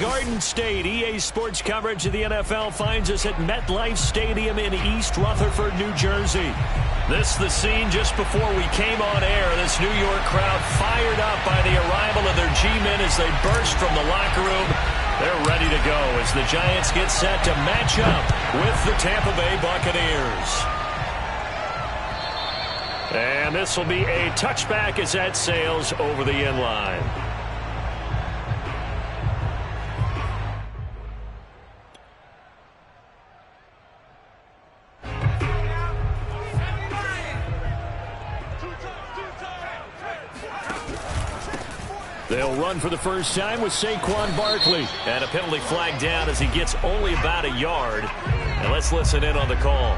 Garden State. EA Sports coverage of the NFL finds us at MetLife Stadium in East Rutherford, New Jersey. This is the scene just before we came on air. This New York crowd fired up by the arrival of their G-men as they burst from the locker room. They're ready to go as the Giants get set to match up with the Tampa Bay Buccaneers. And this will be a touchback as that sails over the end line. They'll run for the first time with Saquon Barkley. And a penalty flag down as he gets only about a yard. And let's listen in on the call.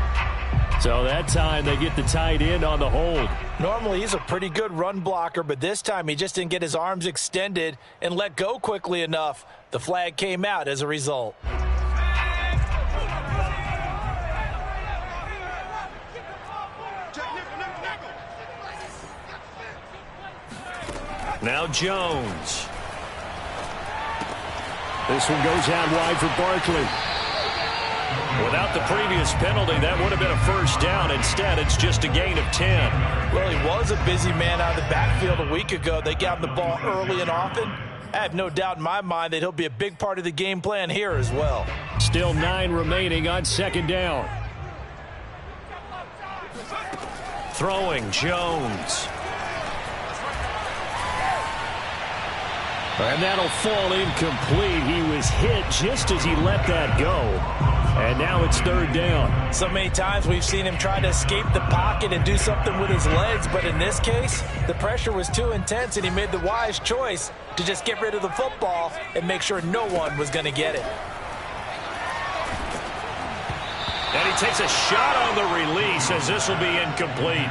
So that time they get the tight end on the hold. Normally he's a pretty good run blocker, but this time he just didn't get his arms extended and let go quickly enough. The flag came out as a result. Now Jones. This one goes out wide for Barkley. Without the previous penalty, that would have been a first down. Instead, it's just a gain of 10. Well, he was a busy man out of the backfield a week ago. They got him the ball early and often. I have no doubt in my mind that he'll be a big part of the game plan here as well. Still 9 remaining on second down. Throwing Jones. And that'll fall incomplete. He was hit just as he let that go. And now it's third down. So many times we've seen him try to escape the pocket and do something with his legs. But in this case, the pressure was too intense, and he made the wise choice to just get rid of the football and make sure no one was going to get it. And he takes a shot on the release as this will be incomplete.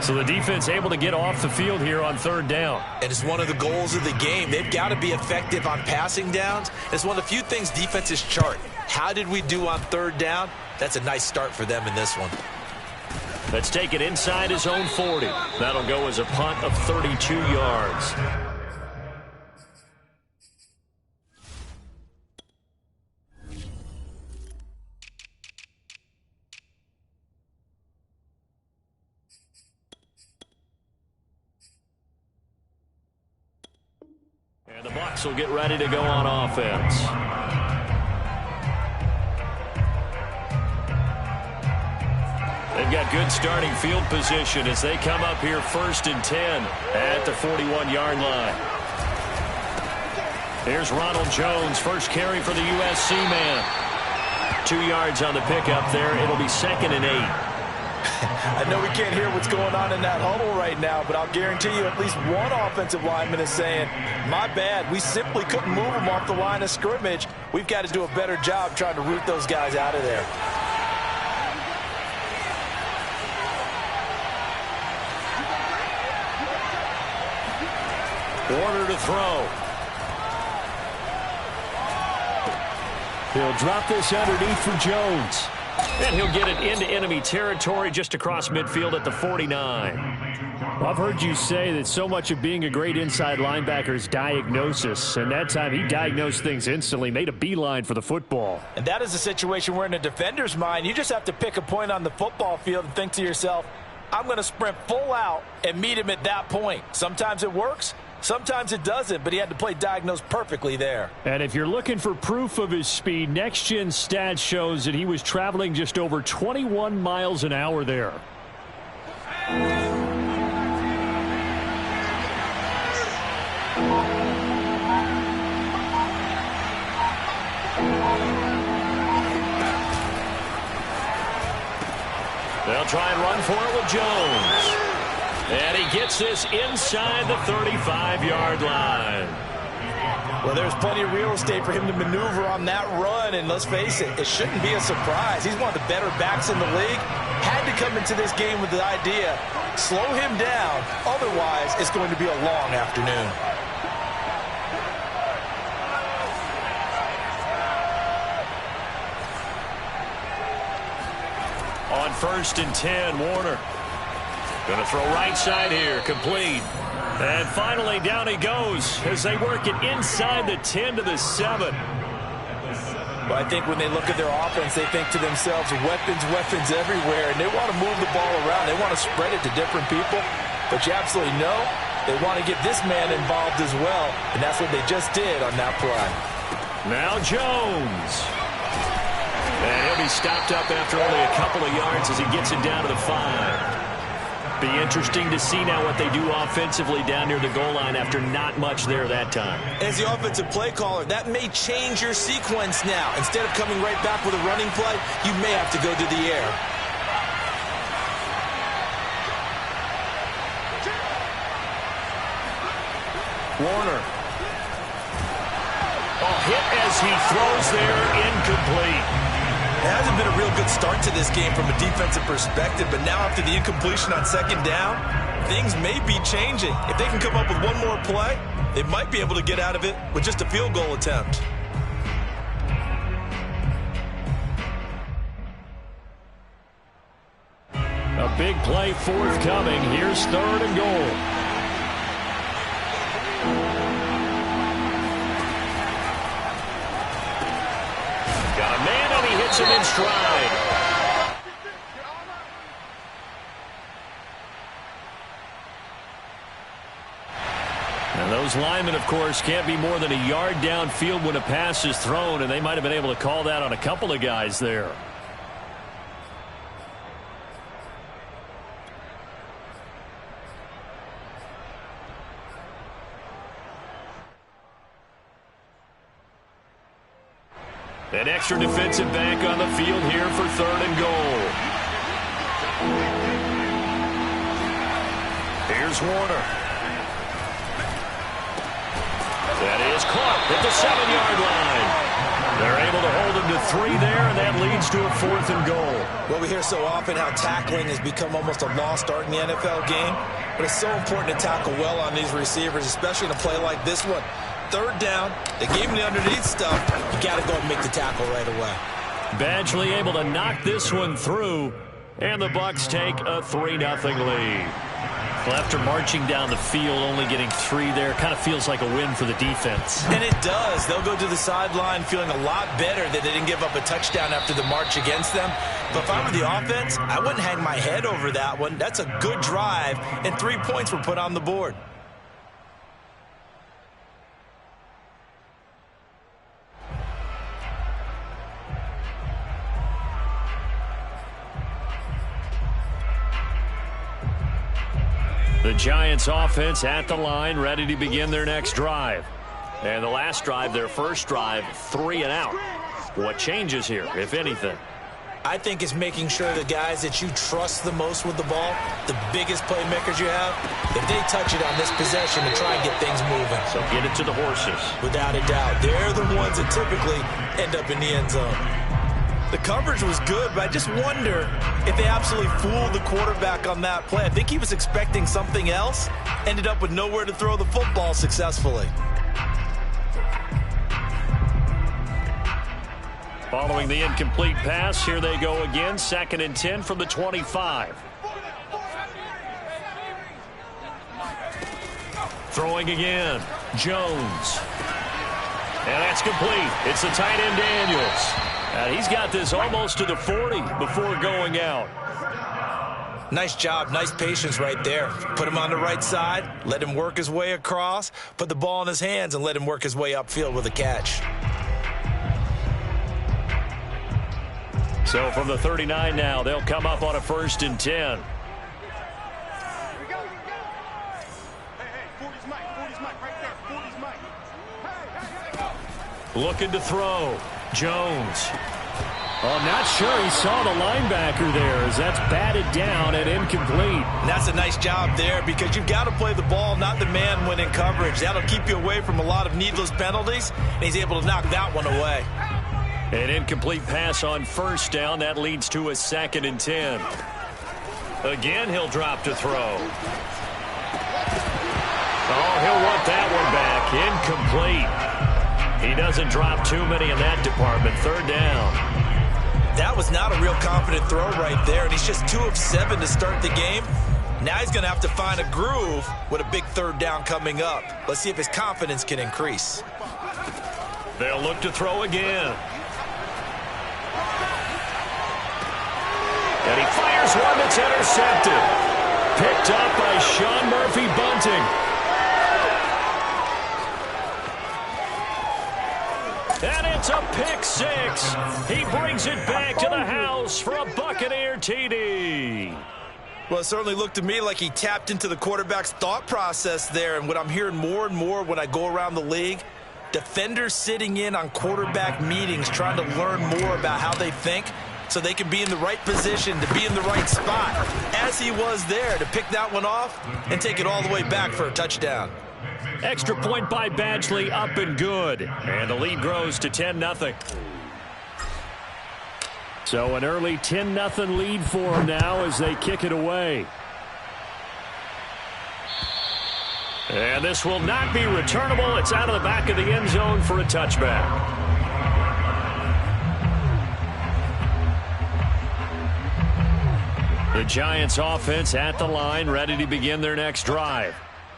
So the defense able to get off the field here on third down. And it's one of the goals of the game. They've got to be effective on passing downs. It's one of the few things defenses chart. How did we do on third down? That's a nice start for them in this one. Let's take it inside his own 40. That'll go as a punt of 32 yards. And the Bucs will get ready to go on offense. They've got good starting field position as they come up here 1st and 10 at the 41-yard line. Here's Ronald Jones, first carry for the USC man. 2 yards on the pickup there. It'll be 2nd and 8. I know we can't hear what's going on in that huddle right now, but I'll guarantee you at least one offensive lineman is saying, my bad, we simply couldn't move them off the line of scrimmage. We've got to do a better job trying to root those guys out of there. Warner to throw. He'll drop this underneath for Jones. And he'll get it into enemy territory just across midfield at the 49. Well, I've heard you say that so much of being a great inside linebacker is diagnosis. And that time he diagnosed things instantly, made a beeline for the football. And that is a situation where in a defender's mind, you just have to pick a point on the football field and think to yourself, I'm going to sprint full out and meet him at that point. Sometimes it works. Sometimes it doesn't, but he had to play diagnosed perfectly there. And if you're looking for proof of his speed, Next Gen Stats shows that he was traveling just over 21 miles an hour there. They'll try and run for it with Jones. And he gets this inside the 35-yard line. Well, there's plenty of real estate for him to maneuver on that run. And let's face it, it shouldn't be a surprise. He's one of the better backs in the league. Had to come into this game with the idea, slow him down. Otherwise, it's going to be a long afternoon. On 1st and 10, Warner. Going to throw right side here. Complete. And finally, down he goes as they work it inside the 10 to the 7. Well, I think when they look at their offense, they think to themselves, weapons everywhere, and they want to move the ball around. They want to spread it to different people, but you absolutely know they want to get this man involved as well, and that's what they just did on that play. Now Jones. And he'll be stopped up after only a couple of yards as he gets it down to the 5. Be interesting to see now what they do offensively down near the goal line after not much there that time. As the offensive play caller, that may change your sequence now. Instead of coming right back with a running play, you may have to go to the air. Warner. Hit as he throws there, incomplete. It hasn't been a real good start to this game from a defensive perspective, but now after the incompletion on second down, things may be changing. If they can come up with one more play, they might be able to get out of it with just a field goal attempt. A big play forthcoming. Here's 3rd and goal. Got a man and he hits him in stride. And those linemen, of course, can't be more than a yard downfield when a pass is thrown, and they might have been able to call that on a couple of guys there. An extra defensive back on the field here for 3rd and goal. Here's Warner. That is caught at the 7-yard line. They're able to hold him to 3 there, and that leads to a 4th and goal. Well, we hear so often how tackling has become almost a lost art in the NFL game, but it's so important to tackle well on these receivers, especially in a play like this one. 3rd down, they gave him the underneath stuff. You got to go and make the tackle right away. Badgley able to knock this one through, and the Bucs take a 3-0 lead. Well, after marching down the field, only getting 3 there, kind of feels like a win for the defense. And it does. They'll go to the sideline feeling a lot better that they didn't give up a touchdown after the march against them. But if I were the offense, I wouldn't hang my head over that one. That's a good drive, and 3 points were put on the board. The Giants offense at the line, ready to begin their next drive. And the last drive, their first drive, 3 and out. What changes here, if anything? I think it's making sure the guys that you trust the most with the ball, the biggest playmakers you have, if they touch it on this possession to try and get things moving. So get it to the horses. Without a doubt. They're the ones that typically end up in the end zone. The coverage was good, but I just wonder if they absolutely fooled the quarterback on that play. I think he was expecting something else, ended up with nowhere to throw the football successfully. Following the incomplete pass, here they go again, 2nd and 10 from the 25. Throwing again, Jones. And that's complete. It's the tight end Daniels. And he's got this almost to the 40 before going out. Nice job, nice patience right there. Put him on the right side, let him work his way across, put the ball in his hands, and let him work his way upfield with a catch. So from the 39 now, they'll come up on a 1st and 10. Looking to throw. Jones. Oh, not sure he saw the linebacker there as that's batted down and incomplete. And that's a nice job there because you've got to play the ball, not the man when in coverage. That'll keep you away from a lot of needless penalties, and he's able to knock that one away. An incomplete pass on 1st down. That leads to a 2nd and 10. Again, he'll drop to throw. Oh, he'll want that one back. Incomplete. He doesn't drop too many in that department. 3rd down. That was not a real confident throw right there, and he's just 2 of 7 to start the game. Now he's going to have to find a groove with a big third down coming up. Let's see if his confidence can increase. They'll look to throw again. And he fires one that's intercepted. Picked up by Sean Murphy-Bunting. And it's a pick six. He brings it back to the house for a Buccaneer TD. Well, it certainly looked to me like he tapped into the quarterback's thought process there. And what I'm hearing more and more when I go around the league, defenders sitting in on quarterback meetings trying to learn more about how they think so they can be in the right position to be in the right spot, as he was there to pick that one off and take it all the way back for a touchdown. Extra point by Badgley, up and good. And the lead grows to 10-0. So an early 10-0 lead for them now as they kick it away. And this will not be returnable. It's out of the back of the end zone for a touchback. The Giants offense at the line, ready to begin their next drive.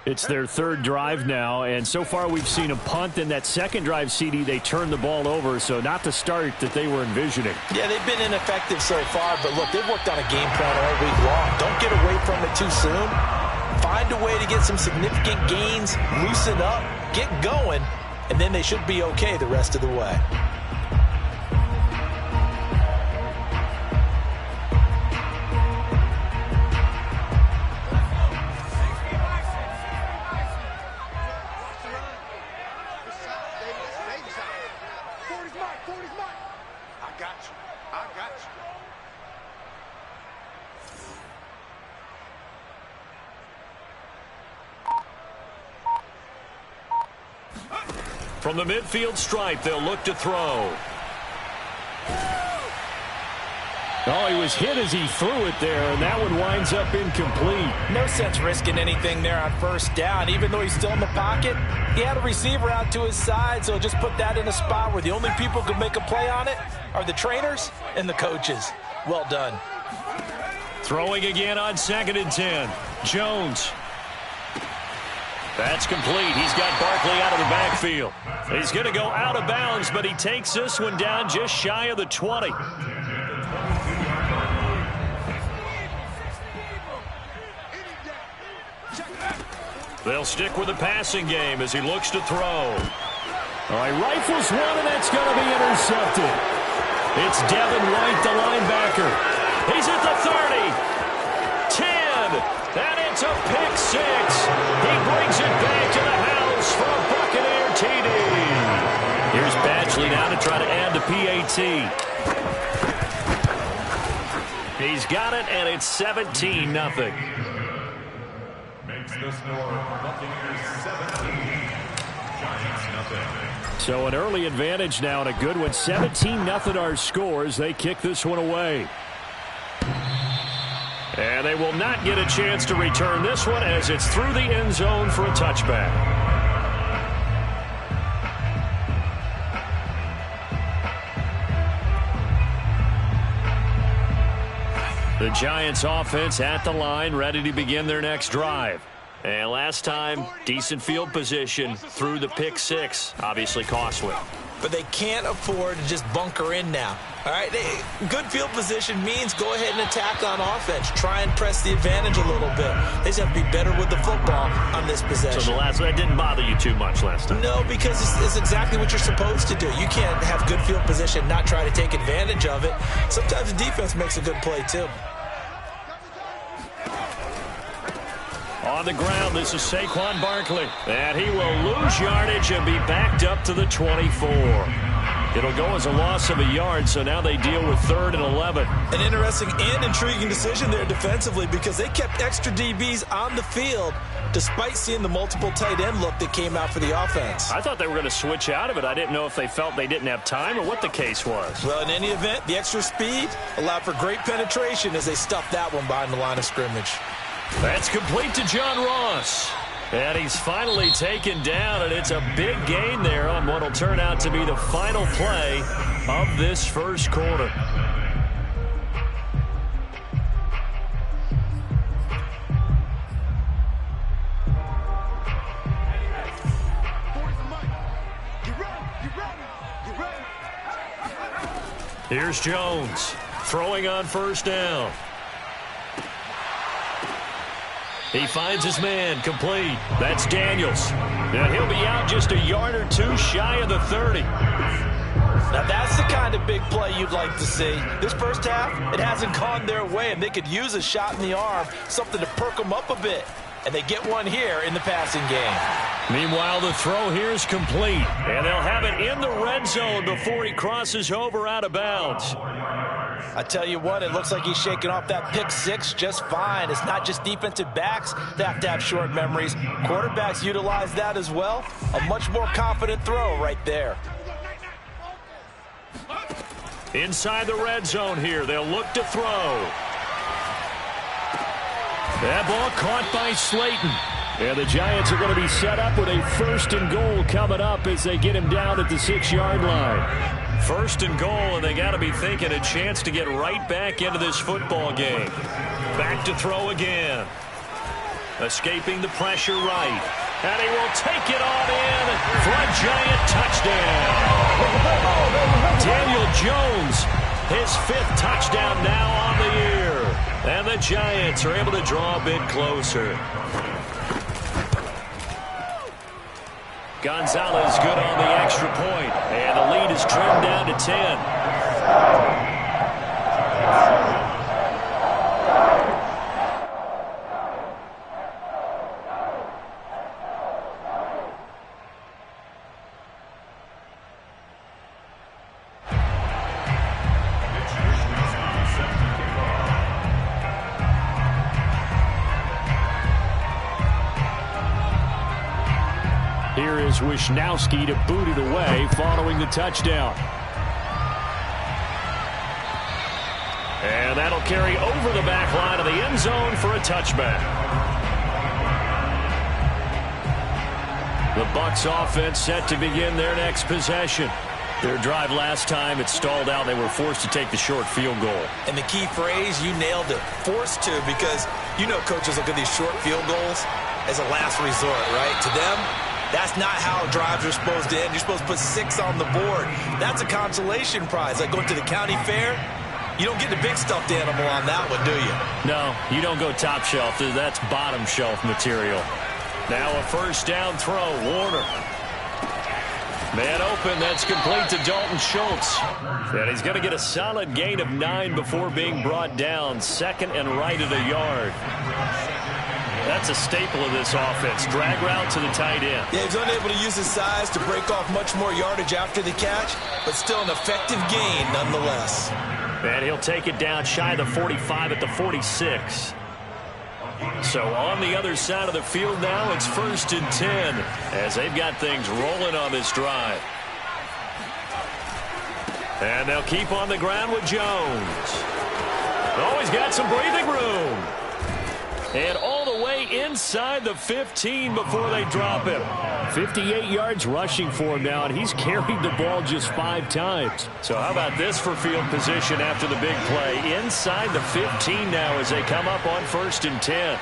It's their third drive now, and so far we've seen a punt. In that second drive, CD, they turned the ball over, so not the start that they were envisioning. Yeah, they've been ineffective so far, but look, they've worked on a game plan all week long. Don't get away from it too soon. Find a way to get some significant gains, loosen up, get going, and then they should be okay the rest of the way. From the midfield stripe, they'll look to throw. Oh, he was hit as he threw it there, and that one winds up incomplete. No sense risking anything there on first down. Even though he's still in the pocket, he had a receiver out to his side, so just put that in a spot where the only people who can make a play on it are the trainers and the coaches. Well done. Throwing again on 2nd and 10. Jones. That's complete. He's got Barkley out of the backfield. He's going to go out of bounds, but he takes this one down just shy of the 20. They'll stick with the passing game as he looks to throw. All right, rifles one, and that's going to be intercepted. It's Devin White, the linebacker. He's at the 30. 10. And it's a pick six. He brings it back to the house for a Buccaneer TD. Here's Badgley now to try to add the PAT. He's got it, and it's 17-0. Makes the score Buccaneers 17, Giants nothing. So an early advantage now and a good one. 17-0 our score as they kick this one away. And they will not get a chance to return this one as it's through the end zone for a touchback. The Giants offense at the line, ready to begin their next drive. And last time, decent field position through the pick six. Obviously costly. But they can't afford to just bunker in now. All right, good field position means go ahead and attack on offense. Try and press the advantage a little bit. They just have to be better with the football on this possession. So that didn't bother you too much last time? No, because it's exactly what you're supposed to do. You can't have good field position, not try to take advantage of it. Sometimes the defense makes a good play too. On the ground, this is Saquon Barkley. And he will lose yardage and be backed up to the 24. It'll go as a loss of a yard, so now they deal with 3rd and 11. An interesting and intriguing decision there defensively because they kept extra DBs on the field despite seeing the multiple tight end look that came out for the offense. I thought they were going to switch out of it. I didn't know if they felt they didn't have time or what the case was. Well, in any event, the extra speed allowed for great penetration as they stuffed that one behind the line of scrimmage. That's complete to John Ross. And he's finally taken down, and it's a big gain there on what will turn out to be the final play of this first quarter. Here's Jones throwing on first down. He finds his man complete. That's Daniels. And he'll be out just a yard or two shy of the 30. Now that's the kind of big play you'd like to see. This first half, it hasn't gone their way, and they could use a shot in the arm, something to perk them up a bit. And they get one here in the passing game. Meanwhile, the throw here is complete. And they'll have it in the red zone before he crosses over out of bounds. I tell you what, it looks like he's shaking off that pick six just fine. It's not just defensive backs that have to have short memories. Quarterbacks utilize that as well. A much more confident throw right there. Inside the red zone here, they'll look to throw. That ball caught by Slayton. And the Giants are going to be set up with a 1st and goal coming up as they get him down at the 6-yard line. 1st and goal, and they got to be thinking a chance to get right back into this football game. Back to throw again. Escaping the pressure right. And he will take it on in for a Giant touchdown. Daniel Jones, his 5th touchdown now on the year. And the Giants are able to draw a bit closer. Gonzalez good on the extra point, and the lead is trimmed down to 10. Here is Wisnowski to boot it away following the touchdown. And that'll carry over the back line of the end zone for a touchback. The Bucs offense set to begin their next possession. Their drive last time, it stalled out. They were forced to take the short field goal. And the key phrase, you nailed it, forced to, because you know coaches look at these short field goals as a last resort, right? To them, that's not how drives are supposed to end. You're supposed to put 6 on the board. That's a consolation prize. Like going to the county fair, you don't get the big stuffed animal on that one, do you? No, you don't go top shelf. That's bottom shelf material. Now a 1st down throw, Warner. Man open, that's complete to Dalton Schultz. And he's going to get a solid gain of 9 before being brought down. 2nd and right at a yard. That's a staple of this offense. Drag route to the tight end. Yeah, he's unable to use his size to break off much more yardage after the catch, but still an effective gain nonetheless. And he'll take it down shy of the 45 at the 46. So on the other side of the field now, it's 1st and 10 as they've got things rolling on this drive. And they'll keep on the ground with Jones. Oh, he's got some breathing room. And all the way inside the 15 before they drop him. 58 yards rushing for him now, and he's carried the ball just 5 times. So how about this for field position after the big play? Inside the 15 now as they come up on 1st and 10.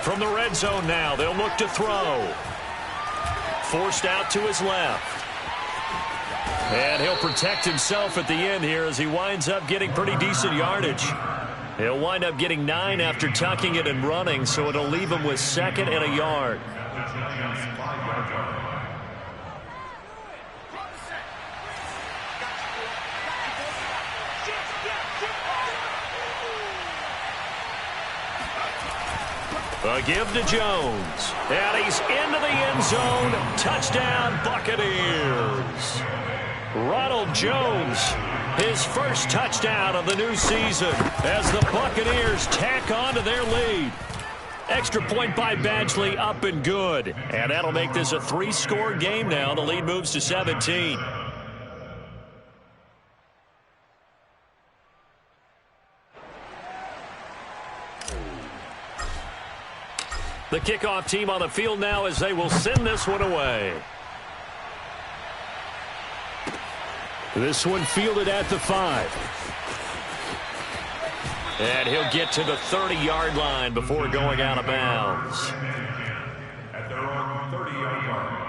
From the red zone now, they'll look to throw. Forced out to his left. And he'll protect himself at the end here as he winds up getting pretty decent yardage. He'll wind up getting 9 after tucking it and running, so it'll leave him with 2nd and a yard. A give to Jones. And he's into the end zone. Touchdown, Buccaneers. Ronald Jones, his 1st touchdown of the new season as the Buccaneers tack on to their lead. Extra point by Badgley, up and good. And that'll make this a 3-score game now. The lead moves to 17. The kickoff team on the field now as they will send this one away. This one fielded at the 5. And he'll get to the 30-yard line before going out of bounds. At their own 30-yard line.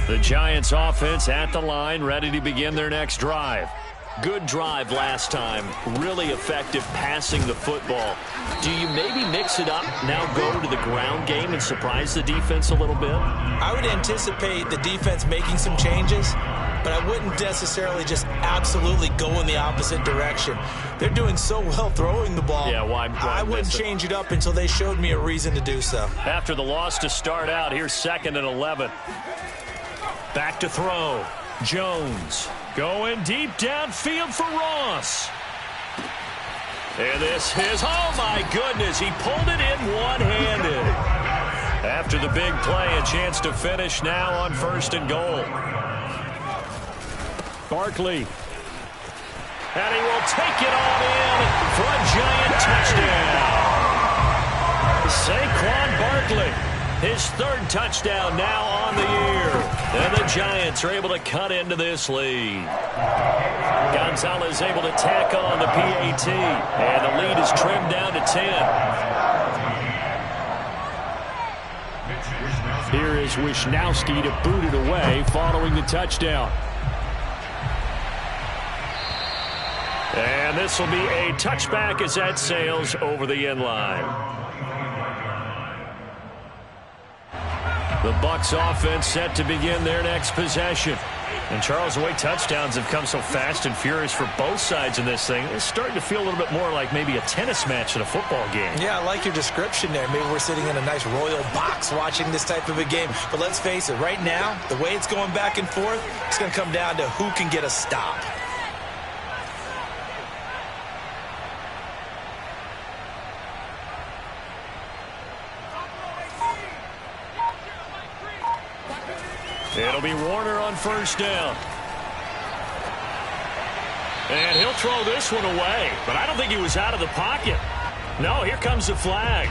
The Giants offense at the line, ready to begin their next drive. Good drive last time. Really effective passing the football. Do you maybe mix it up, now go to the ground game and surprise the defense a little bit? I would anticipate the defense making some changes, but I wouldn't necessarily just absolutely go in the opposite direction. They're doing so well throwing the ball. Yeah, why I wouldn't change it up until they showed me a reason to do so. After the loss to start out, here's 2nd and 11. Back to throw. Jones going deep downfield for Ross. And this is, oh my goodness, he pulled it in one-handed. After the big play, a chance to finish now on 1st and goal. Barkley. And he will take it on in for a Giant touchdown. Saquon Barkley. His 3rd touchdown now on the year. And the Giants are able to cut into this lead. Gonzalez able to tack on the PAT. And the lead is trimmed down to 10. Here is Wisnowski to boot it away following the touchdown. And this will be a touchback as that sails over the end line. The Bucs offense set to begin their next possession. And Charles, the way touchdowns have come so fast and furious for both sides in this thing, it's starting to feel a little bit more like maybe a tennis match in a football game. Yeah, I like your description there. Maybe we're sitting in a nice royal box watching this type of a game. But let's face it, right now, the way it's going back and forth, it's going to come down to who can get a stop. It'll be Warner on 1st down. And he'll throw this one away, but I don't think he was out of the pocket. No, here comes the flag.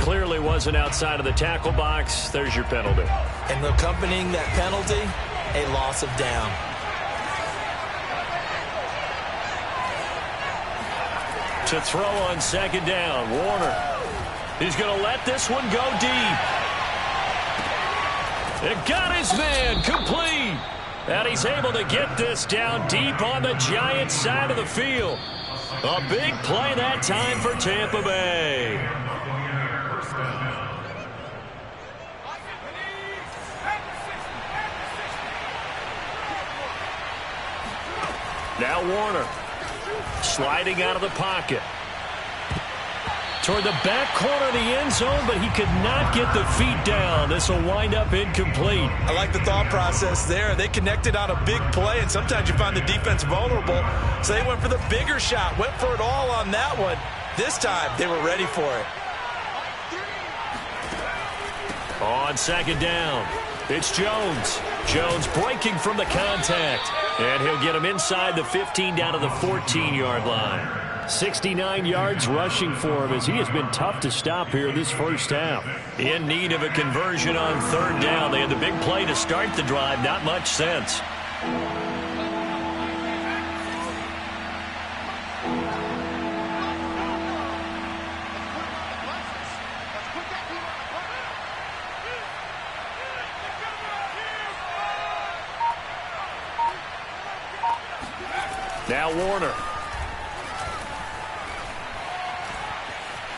Clearly wasn't outside of the tackle box. There's your penalty. And accompanying that penalty, a loss of down. To throw on 2nd down, Warner. He's going to let this one go deep. It got his man complete. And he's able to get this down deep on the Giants side of the field. A big play that time for Tampa Bay. Now Warner sliding out of the pocket. Toward the back corner of the end zone, but he could not get the feet down. This will wind up incomplete. I like the thought process there. They connected on a big play, and sometimes you find the defense vulnerable. So they went for the bigger shot, went for it all on that one. This time, they were ready for it. On 2nd down, it's Jones. Jones breaking from the contact. And he'll get him inside the 15 down to the 14-yard line. 69 yards rushing for him as he has been tough to stop here this first half. In need of a conversion on 3rd down. They had the big play to start the drive. Not much sense. Now Warner.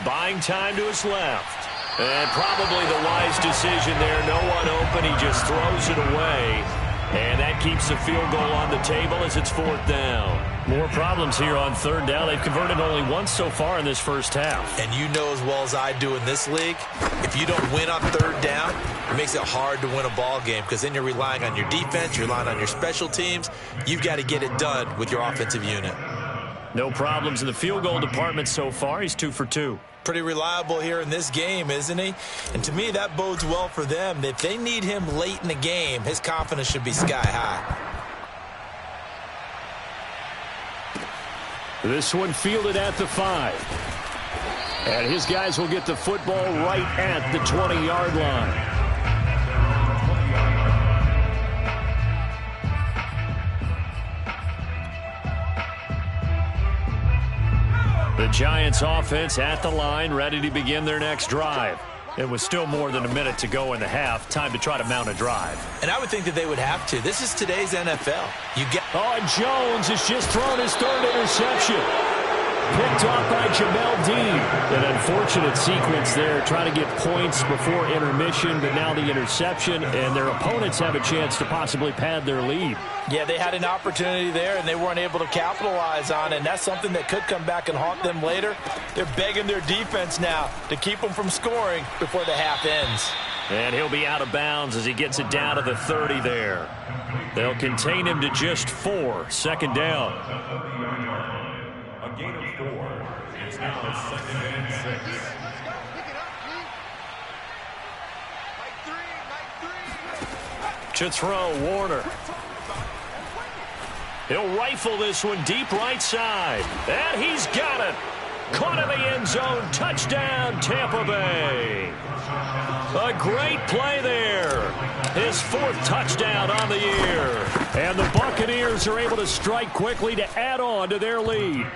Buying time to his left. And probably the wise decision there. No one open. He just throws it away. And that keeps the field goal on the table as it's 4th down. More problems here on 3rd down. They've converted only once so far in this first half. And you know as well as I do in this league, if you don't win on 3rd down, it makes it hard to win a ball game because then you're relying on your defense, you're relying on your special teams. You've got to get it done with your offensive unit. No problems in the field goal department so far. He's 2 for 2. Pretty reliable here in this game, isn't he? And to me, that bodes well for them. If they need him late in the game, his confidence should be sky high. This one fielded at the 5. And his guys will get the football right at the 20-yard line. The Giants offense at the line, ready to begin their next drive. It was still more than a minute to go in the half. Time to try to mount a drive. And I would think that they would have to. This is today's NFL. And Jones has just thrown his third interception. Picked off by Jamel Dean. An unfortunate sequence there, trying to get points before intermission, but now the interception, and their opponents have a chance to possibly pad their lead. Yeah, they had an opportunity there, and they weren't able to capitalize on it, and that's something that could come back and haunt them later. They're begging their defense now to keep them from scoring before the half ends. And he'll be out of bounds as he gets it down to the 30 there. They'll contain him to just 4. Second down. A gain of 4. It's now a 2nd and 6. To throw, Warner. He'll rifle this one deep right side. And he's got it. Caught in the end zone. Touchdown, Tampa Bay. A great play there. His 4th touchdown on the year. And the Buccaneers are able to strike quickly to add on to their lead.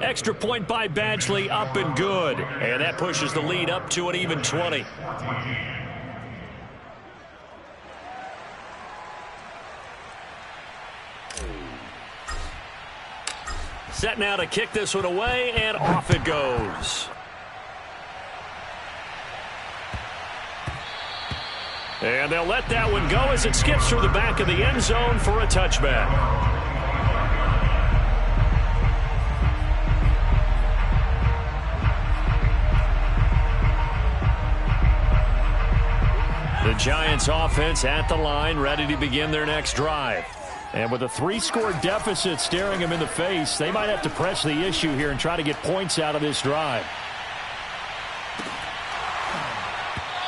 Extra point by Badgley, up and good. And that pushes the lead up to an even 20. Set now to kick this one away, and off it goes. And they'll let that one go as it skips through the back of the end zone for a touchback. The Giants offense at the line, ready to begin their next drive. And with a 3-score deficit staring him in the face, they might have to press the issue here and try to get points out of this drive.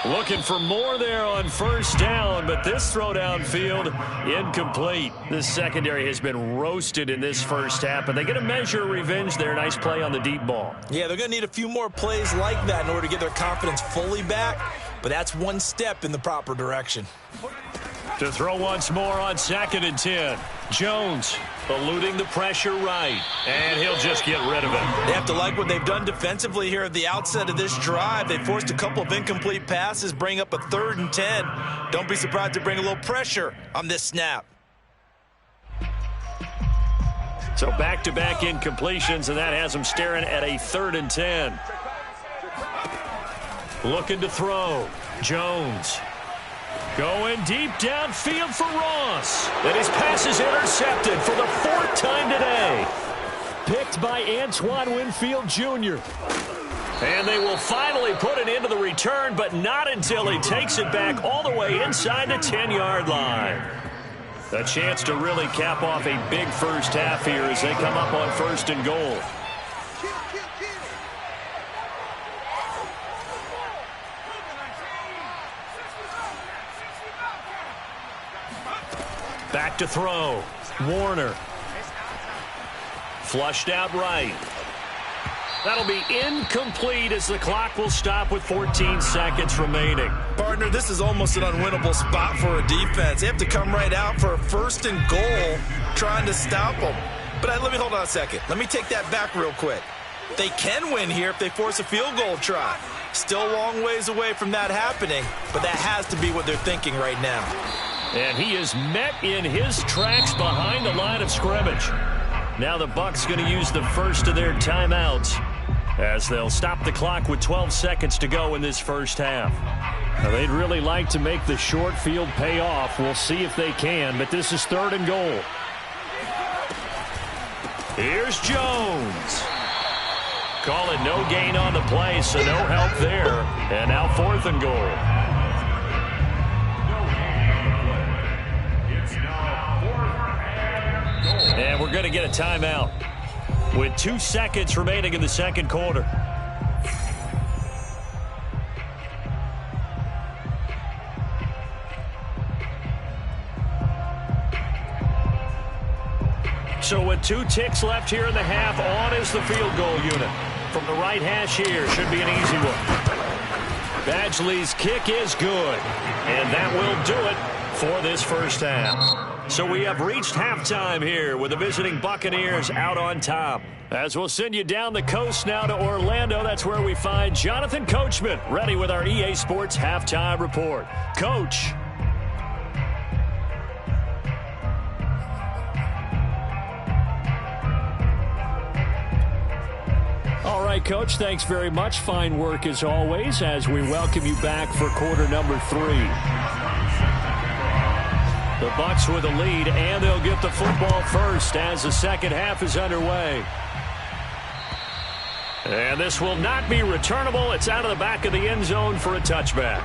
Looking for more there on first down, but this throw downfield, incomplete. This secondary has been roasted in this first half, but they get a measure of revenge there. Nice play on the deep ball. Yeah, they're going to need a few more plays like that in order to get their confidence fully back, but that's one step in the proper direction. To throw once more on 2nd and 10. Jones eluding the pressure right, and he'll just get rid of it. They have to like what they've done defensively here at the outset of this drive. They forced a couple of incomplete passes, bring up a 3rd and 10. Don't be surprised to bring a little pressure on this snap. So back-to-back incompletions, and that has them staring at a 3rd and 10. Looking to throw. Jones. Going deep downfield for Ross. And his pass is intercepted for the 4th time today. Picked by Antoine Winfield Jr. And they will finally put it into the return, but not until he takes it back all the way inside the 10-yard line. A chance to really cap off a big first half here as they come up on 1st and goal. Back to throw. Warner. Flushed out right. That'll be incomplete as the clock will stop with 14 seconds remaining. Partner, this is almost an unwinnable spot for a defense. They have to come right out for a 1st and goal trying to stop them. But let me hold on a second. Let me take that back real quick. They can win here if they force a field goal try. Still a long ways away from that happening, but that has to be what they're thinking right now. And he is met in his tracks behind the line of scrimmage. Now the Bucs going to use the first of their timeouts as they'll stop the clock with 12 seconds to go in this first half. Now they'd really like to make the short field pay off. We'll see if they can, but this is 3rd and goal. Here's Jones. Call it no gain on the play, so no help there. And now 4th and goal. And we're going to get a timeout with 2 seconds remaining in the second quarter. So with 2 ticks left here in the half, on is the field goal unit. from the right hash here. Should be an easy one. Badgley's kick is good. And that will do it for this first half. So we have reached halftime here with the visiting Buccaneers out on top. As we'll send you down the coast now to Orlando, that's where we find Jonathan Coachman ready with our EA Sports halftime report. Coach. All right, Coach, thanks very much. Fine work as always as we welcome you back for quarter number 3. The Bucs with a lead, and they'll get the football first as the second half is underway. And this will not be returnable. It's out of the back of the end zone for a touchback.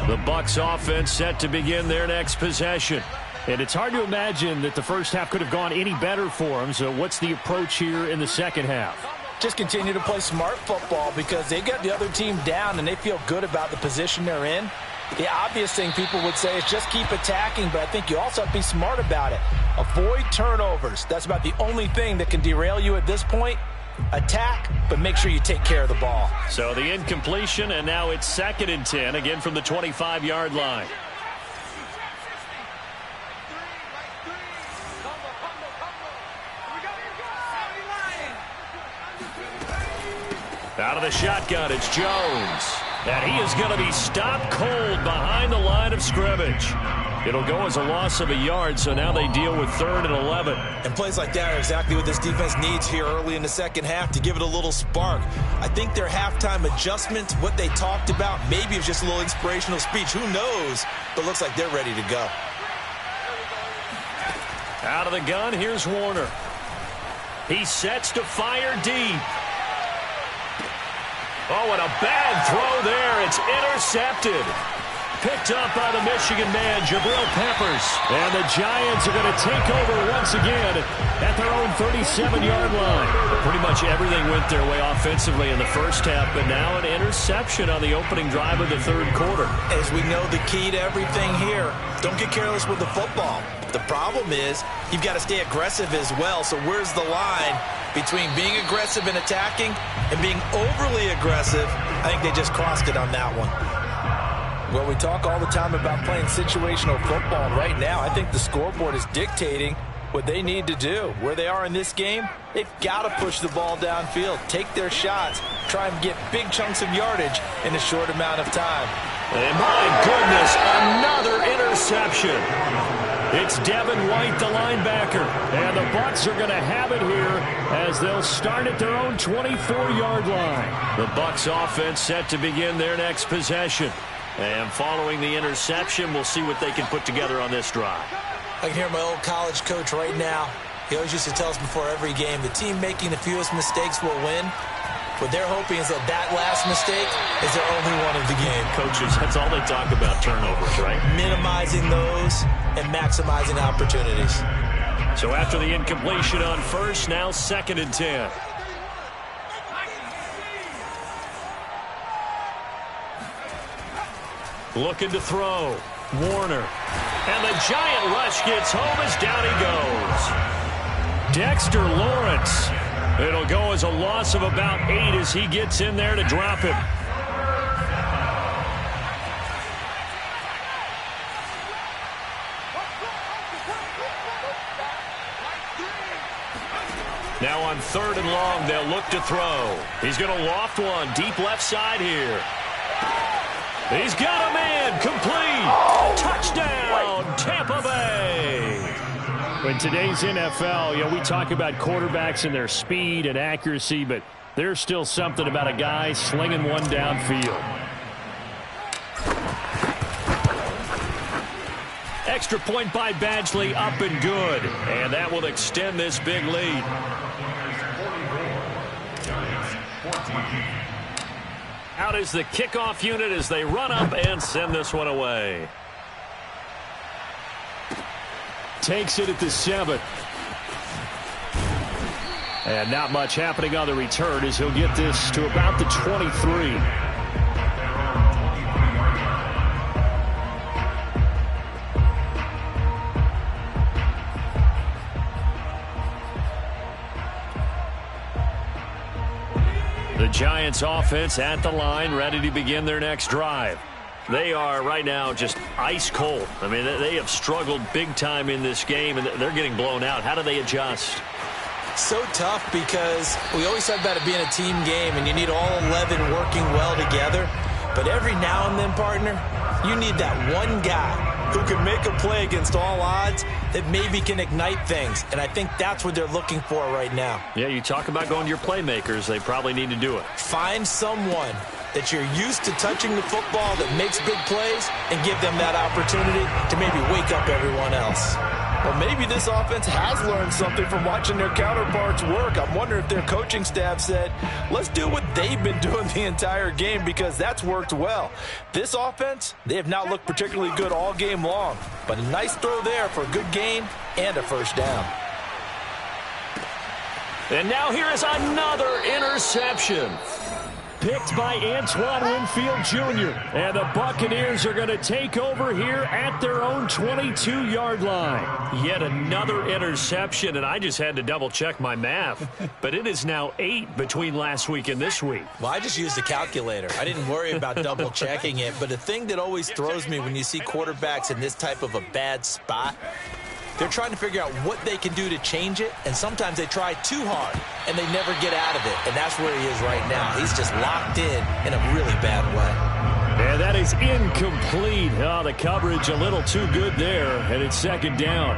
The Bucs offense set to begin their next possession. And it's hard to imagine that the first half could have gone any better for them. So what's the approach here in the second half? Just continue to play smart football because they got the other team down and they feel good about the position they're in. The obvious thing people would say is just keep attacking, but I think you also have to be smart about it. Avoid turnovers. That's about the only thing that can derail you at this point. Attack, but make sure you take care of the ball. So the incompletion, and now it's 2nd and 10, again from the 25-yard line. Out of the shotgun, it's Jones. And he is going to be stopped cold behind the line of scrimmage. It'll go as a loss of a yard, so now they deal with 3rd and 11. And plays like that are exactly what this defense needs here early in the second half to give it a little spark. I think their halftime adjustments, what they talked about, maybe it was just a little inspirational speech. Who knows? But looks like they're ready to go. Out of the gun, here's Warner. He sets to fire deep. Oh, and a bad throw there. It's intercepted. Picked up by the Michigan man, Jabril Peppers. And the Giants are going to take over once again at their own 37-yard line. Pretty much everything went their way offensively in the first half, but now an interception on the opening drive of the third quarter. As we know, the key to everything here, don't get careless with the football. The problem is you've got to stay aggressive as well. So where's the line between being aggressive and attacking and being overly aggressive? I think they just crossed it on that one. Well, we talk all the time about playing situational football. Right now, I think the scoreboard is dictating what they need to do. Where they are in this game, they've got to push the ball downfield, take their shots, try and get big chunks of yardage in a short amount of time. And my goodness, another interception. It's Devin White, the linebacker. And the Bucs are going to have it here as they'll start at their own 24-yard line. The Bucs offense set to begin their next possession. And following the interception, we'll see what they can put together on this drive. I can hear my old college coach right now. He always used to tell us before every game, the team making the fewest mistakes will win. What they're hoping is that that last mistake is their only one of the game. Coaches, that's all they talk about, turnovers, right? Minimizing those and maximizing opportunities. So after the incompletion on first, now 2nd and 10. Looking to throw. Warner. And the giant rush gets home as down he goes. Dexter Lawrence. It'll go as a loss of about 8 as he gets in there to drop him. Now on 3rd and long, they'll look to throw. He's going to loft one deep left side here. He's got a man complete. Touchdown, Tampa Bay. In today's NFL, we talk about quarterbacks and their speed and accuracy, but there's still something about a guy slinging one downfield. Extra point by Badgley, up and good. And that will extend this big lead. Out is the kickoff unit as they run up and send this one away. Takes it at the 7. And not much happening on the return as he'll get this to about the 23. Giants offense at the line, ready to begin their next drive. They are right now just ice cold. I mean, they have struggled big time in this game, and they're getting blown out. How do they adjust? So tough because we always talk about it being a team game, and you need all 11 working well together. But every now and then, partner, you need that one guy who can make a play against all odds that maybe can ignite things. And I think that's what they're looking for right now. Yeah, you talk about going to your playmakers. They probably need to do it. Find someone that you're used to touching the football that makes big plays and give them that opportunity to maybe wake up everyone else. Well, maybe this offense has learned something from watching their counterparts work. I'm wondering if their coaching staff said, let's do what they've been doing the entire game, because that's worked well. This offense, they have not looked particularly good all game long, but a nice throw there for a good gain and a first down. And now here is another interception. Picked by Antoine Winfield Jr. And the Buccaneers are going to take over here at their own 22-yard line. Yet another interception, and I just had to double-check my math. But it is now 8 between last week and this week. Well, I just used a calculator. I didn't worry about double-checking it. But the thing that always throws me when you see quarterbacks in this type of a bad spot, they're trying to figure out what they can do to change it, and sometimes they try too hard, and they never get out of it. And that's where he is right now. He's just locked in a really bad way. And that is incomplete. Oh, the coverage a little too good there, and it's second down.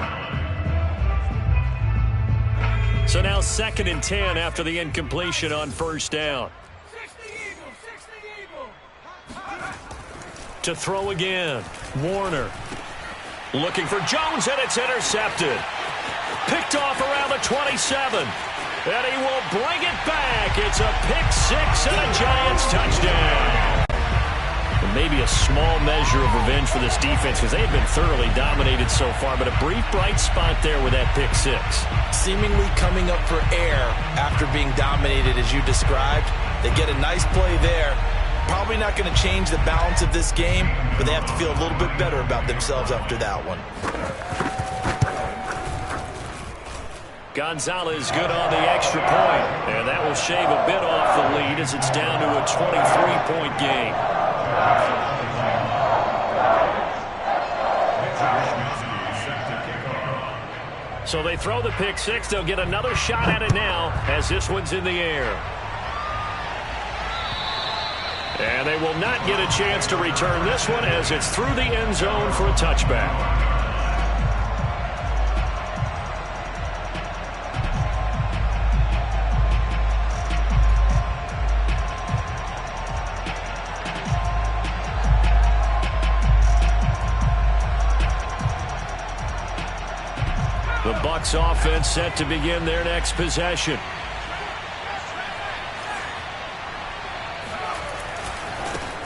So now 2nd and 10 after the incompletion on first down. To throw again, Warner. Looking for Jones, and it's intercepted. Picked off around the 27. And he will bring it back. It's a pick-6 and a Giants touchdown. And maybe a small measure of revenge for this defense, because they have been thoroughly dominated so far, but a brief bright spot there with that pick-6. Seemingly coming up for air after being dominated as you described. They get a nice play there. Probably not going to change the balance of this game, but they have to feel a little bit better about themselves after that one. Gonzalez good on the extra point, and that will shave a bit off the lead as it's down to a 23-point game. So they throw the pick-6. They'll get another shot at it now as this one's in the air. And they will not get a chance to return this one as it's through the end zone for a touchback. The Bucs offense set to begin their next possession.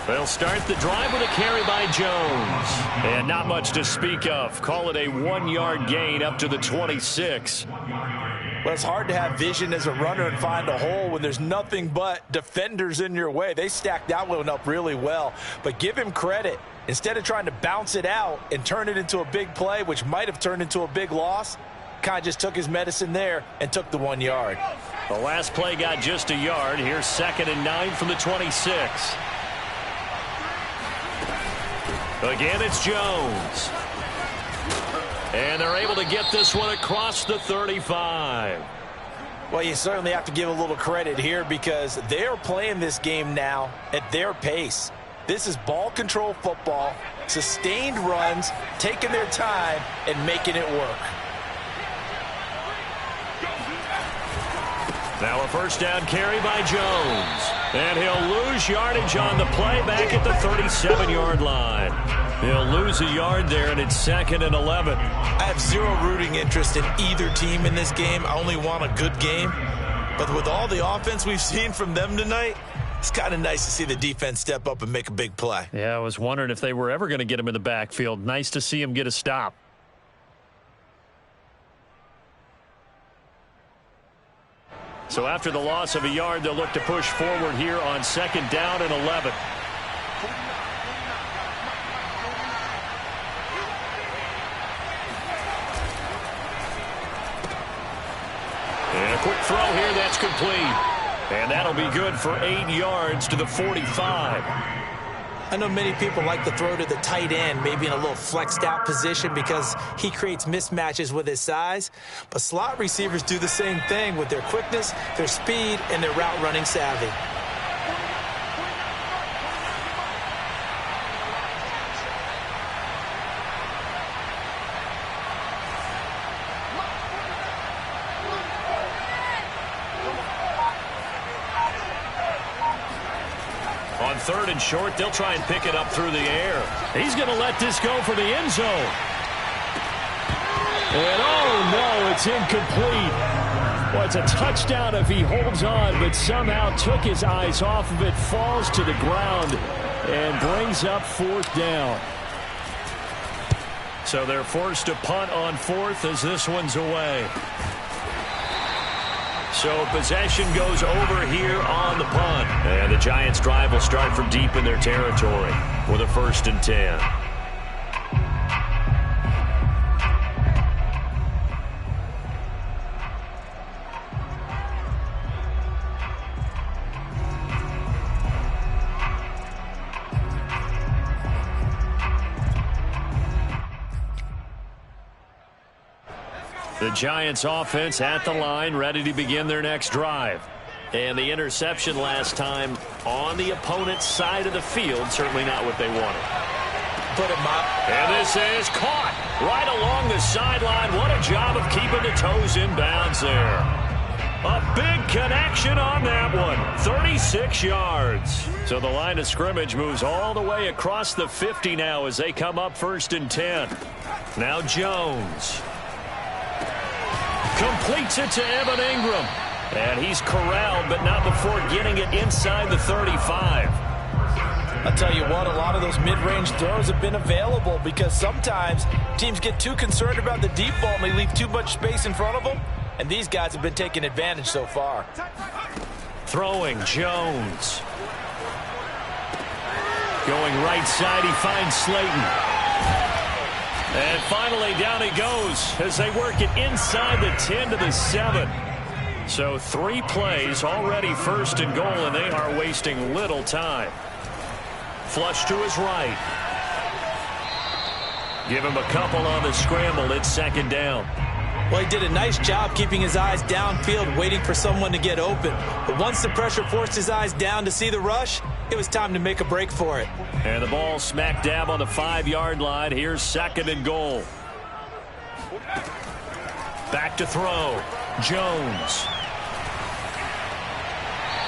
They'll start the drive with a carry by Jones. And not much to speak of. Call it a 1-yard gain up to the 26. Well, it's hard to have vision as a runner and find a hole when there's nothing but defenders in your way. They stacked that one up really well. But give him credit. Instead of trying to bounce it out and turn it into a big play, which might have turned into a big loss, kind of just took his medicine there and took the 1 yard. The last play got just a yard. Here's 2nd and 9 from the 26. Again, it's Jones. And they're able to get this one across the 35. Well, you certainly have to give a little credit here because they're playing this game now at their pace. This is ball control football, sustained runs, taking their time, and making it work. Now a first down carry by Jones. And he'll lose yardage on the play back at the 37-yard line. He'll lose a yard there, and it's 2nd and 11. I have zero rooting interest in either team in this game. I only want a good game. But with all the offense we've seen from them tonight, it's kind of nice to see the defense step up and make a big play. Yeah, I was wondering if they were ever going to get him in the backfield. Nice to see him get a stop. So after the loss of a yard, they'll look to push forward here on 2nd down and 11. And a quick throw here, that's complete. And that'll be good for 8 yards to the 45. I know many people like to throw to the tight end, maybe in a little flexed out position because he creates mismatches with his size. But slot receivers do the same thing with their quickness, their speed, and their route running savvy. On 3rd and short, they'll try and pick it up through the air. He's going to let this go for the end zone. And oh no, it's incomplete. Well, it's a touchdown if he holds on, but somehow took his eyes off of it, falls to the ground, and brings up 4th down. So they're forced to punt on 4th as this one's away. So possession goes over here on the punt. And the Giants' drive will start from deep in their territory with a 1st and 10. The Giants offense at the line, ready to begin their next drive. And the interception last time on the opponent's side of the field, certainly not what they wanted. Put him up. And this is caught right along the sideline. What a job of keeping the toes in bounds there. A big connection on that one. 36 yards. So the line of scrimmage moves all the way across the 50 now as they come up 1st and 10. Now Jones completes it to Evan Ingram. And he's corralled, but not before getting it inside the 35. I'll tell you what, a lot of those mid-range throws have been available because sometimes teams get too concerned about the deep ball and they leave too much space in front of them. And these guys have been taking advantage so far. Throwing Jones. Going right side, he finds Slayton. And finally, down he goes as they work it inside the 10 to the 7. So 3 plays, already 1st and goal, and they are wasting little time. Flush to his right. Give him a couple on the scramble. It's 2nd down. Well, he did a nice job keeping his eyes downfield, waiting for someone to get open. But once the pressure forced his eyes down to see the rush, it was time to make a break for it. And the ball smack dab on the 5-yard line. Here's 2nd and goal. Back to throw. Jones.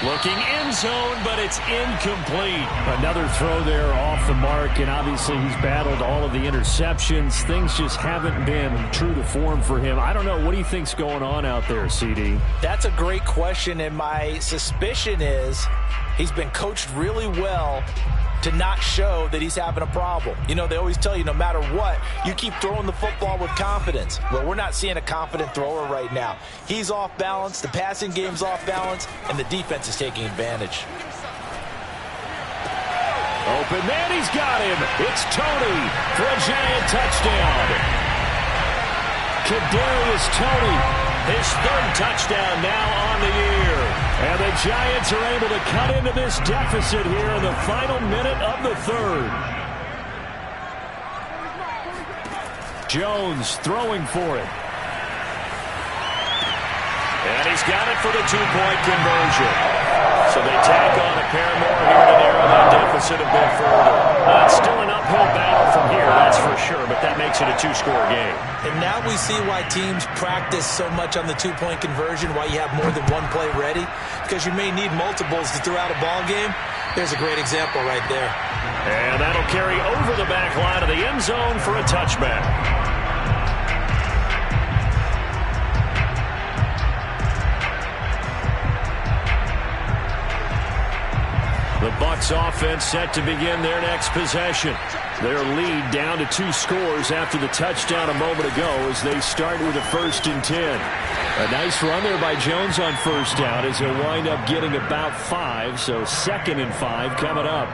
Looking end zone, but it's incomplete. Another throw there off the mark, and obviously he's battled all of the interceptions. Things just haven't been true to form for him. I don't know. What do you think's going on out there, CD? That's a great question, and my suspicion is he's been coached really well to not show that he's having a problem. You know, they always tell you no matter what, you keep throwing the football with confidence. Well, we're not seeing a confident thrower right now. He's off balance, the passing game's off balance, and the defense is taking advantage. Open man, he's got him. It's Toney for a giant touchdown. Kadarius Toney, his 3rd touchdown now on the year. And the Giants are able to cut into this deficit here in the final minute of the 3rd. Jones throwing for it. And he's got it for the 2-point conversion. So they tack on a pair more here to narrow that deficit a bit further. It's still an uphill battle from here, that's for sure, but that makes it a 2-score game. And now we see why teams practice so much on the 2-point conversion, why you have more than one play ready, because you may need multiples to throw out a ball game. There's a great example right there. And that'll carry over the back line of the end zone for a touchback. The Bucs offense set to begin their next possession. Their lead down to 2 scores after the touchdown a moment ago as they start with a 1st and 10. A nice run there by Jones on 1st down as he'll wind up getting about 5, so 2nd and 5 coming up.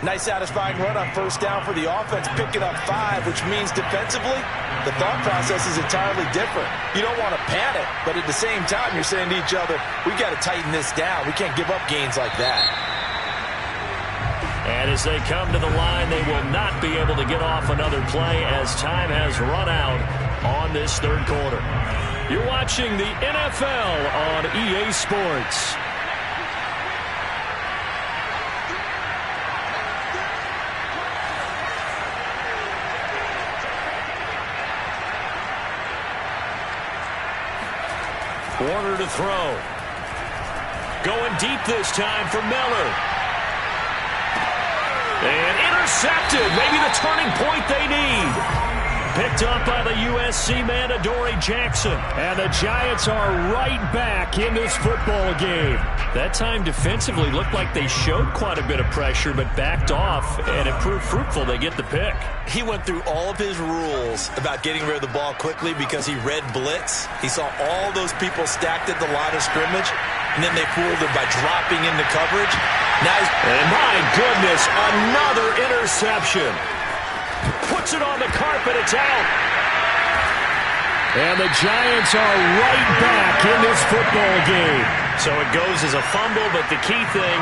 Nice satisfying run on first down for the offense, picking up 5, which means defensively, the thought process is entirely different. You don't want to panic, but at the same time, you're saying to each other, we got to tighten this down. We can't give up gains like that. And as they come to the line, they will not be able to get off another play as time has run out on this third quarter. You're watching the NFL on EA Sports. Warner to throw. Going deep this time for Miller. And intercepted. Maybe the turning point they need. Picked up by the USC man, Adoree Jackson. And the Giants are right back in this football game. That time defensively looked like they showed quite a bit of pressure, but backed off, and it proved fruitful. They get the pick. He went through all of his rules about getting rid of the ball quickly because he read blitz. He saw all those people stacked at the line of scrimmage, and then they fooled him by dropping into coverage. Now and my goodness, another interception. Puts it on the carpet. It's out. And the Giants are right back in this football game. So it goes as a fumble, but the key thing,